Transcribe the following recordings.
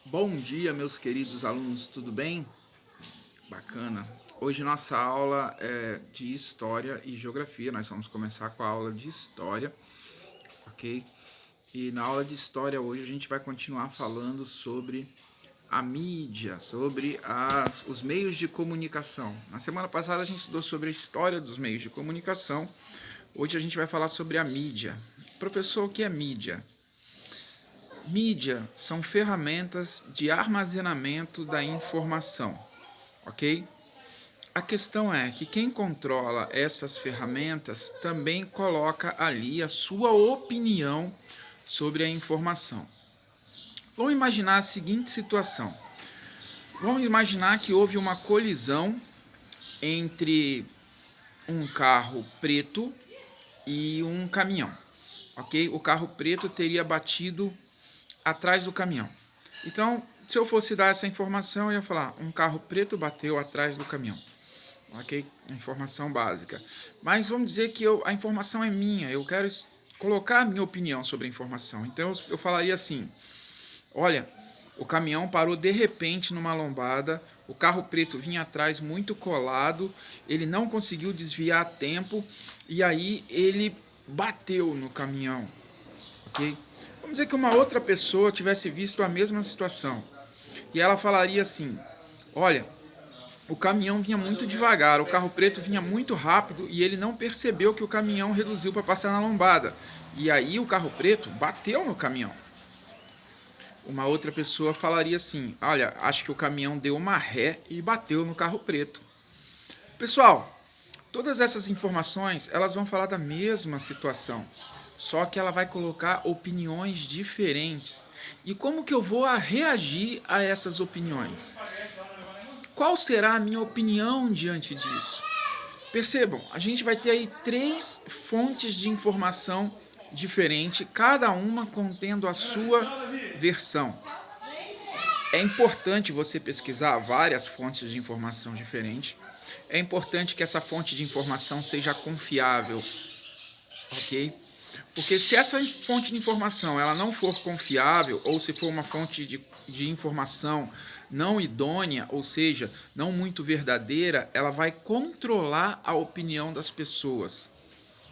Bom dia, meus queridos alunos, tudo bem? Bacana. Hoje nossa aula é de História e Geografia. Nós vamos começar com a aula de História, ok? E na aula de História hoje a gente vai continuar falando sobre a mídia, sobre os meios de comunicação. Na semana passada a gente estudou sobre a história dos meios de comunicação. Hoje a gente vai falar sobre a mídia. Professor, o que é mídia? Mídia são ferramentas de armazenamento da informação, ok? A questão é que quem controla essas ferramentas também coloca ali a sua opinião sobre a informação. Vamos imaginar a seguinte situação. Vamos imaginar que houve uma colisão entre um carro preto e um caminhão, ok? O carro preto teria batido atrás do caminhão. Então, se eu fosse dar essa informação, eu ia falar, um carro preto bateu atrás do caminhão. Ok? Informação básica. Mas vamos dizer que a informação é minha, eu quero colocar a minha opinião sobre a informação. Então, eu falaria assim, olha, o caminhão parou de repente numa lombada, o carro preto vinha atrás muito colado, ele não conseguiu desviar a tempo, e aí ele bateu no caminhão, ok? Vamos dizer que uma outra pessoa tivesse visto a mesma situação. E ela falaria assim: olha, o caminhão vinha muito devagar, o carro preto vinha muito rápido e ele não percebeu que o caminhão reduziu para passar na lombada. E aí o carro preto bateu no caminhão. Uma outra pessoa falaria assim: olha, acho que o caminhão deu uma ré e bateu no carro preto. Pessoal, todas essas informações, elas vão falar da mesma situação, só que ela vai colocar opiniões diferentes. E como que eu vou reagir a essas opiniões? Qual será a minha opinião diante disso? Percebam, a gente vai ter aí três fontes de informação diferente, cada uma contendo a sua versão. É importante você pesquisar várias fontes de informação diferentes. É importante que essa fonte de informação seja confiável, ok? Porque se essa fonte de informação ela não for confiável, ou se for uma fonte de informação não idônea, ou seja, não muito verdadeira, ela vai controlar a opinião das pessoas.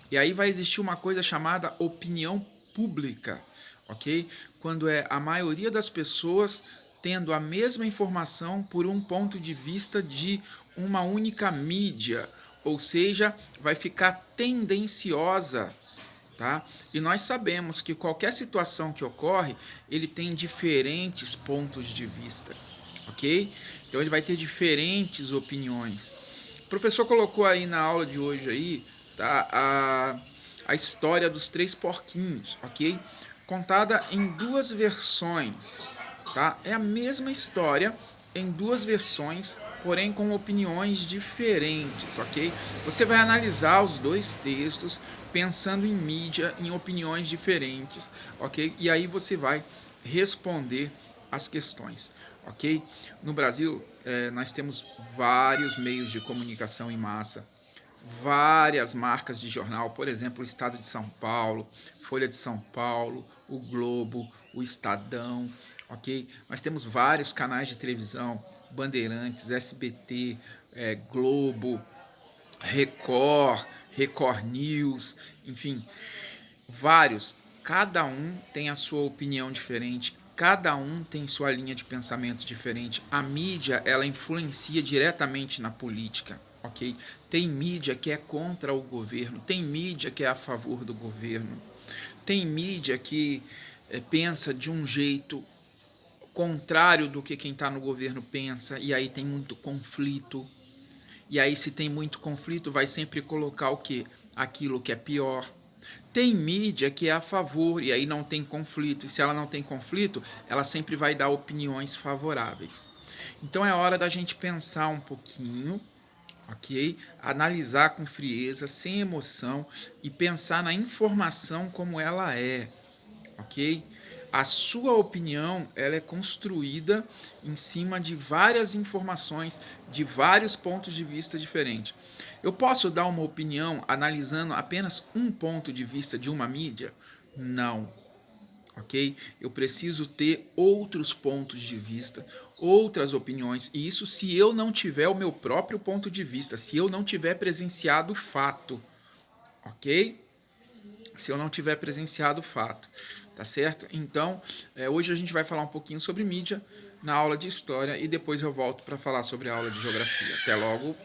E aí vai existir uma coisa chamada opinião pública, ok? Quando é a maioria das pessoas tendo a mesma informação por um ponto de vista de uma única mídia, ou seja, vai ficar tendenciosa, tá? E nós sabemos que qualquer situação que ocorre, ele tem diferentes pontos de vista, ok? Então ele vai ter diferentes opiniões. O professor colocou aí na aula de hoje aí, tá? A história dos três porquinhos, ok? Contada em duas versões, tá? É a mesma história em duas versões, porém com opiniões diferentes, ok? Você vai analisar os dois textos pensando em mídia, em opiniões diferentes, ok? E aí você vai responder as questões, ok? No Brasil, nós temos vários meios de comunicação em massa, várias marcas de jornal, por exemplo, o Estado de São Paulo, Folha de São Paulo, o Globo, o Estadão, ok? Nós temos vários canais de televisão, Bandeirantes, SBT, Globo, Record, Record News, enfim, vários. Cada um tem a sua opinião diferente, cada um tem sua linha de pensamento diferente. A mídia, ela influencia diretamente na política, ok? Tem mídia que é contra o governo, tem mídia que é a favor do governo, tem mídia que pensa de um jeito contrário do que quem está no governo pensa, e aí tem muito conflito. E aí, se tem muito conflito, vai sempre colocar o quê? Aquilo que é pior. Tem mídia que é a favor e aí não tem conflito. E se ela não tem conflito, ela sempre vai dar opiniões favoráveis. Então é hora da gente pensar um pouquinho, ok? Analisar com frieza, sem emoção e pensar na informação como ela é, ok? A sua opinião ela é construída em cima de várias informações, de vários pontos de vista diferentes. Eu posso dar uma opinião analisando apenas um ponto de vista de uma mídia? Não, ok? Eu preciso ter outros pontos de vista, outras opiniões, e isso se eu não tiver o meu próprio ponto de vista, se eu não tiver presenciado o fato, ok? Se eu não tiver presenciado o fato, tá certo? Então, hoje a gente vai falar um pouquinho sobre mídia na aula de história e depois eu volto para falar sobre a aula de geografia. Até logo!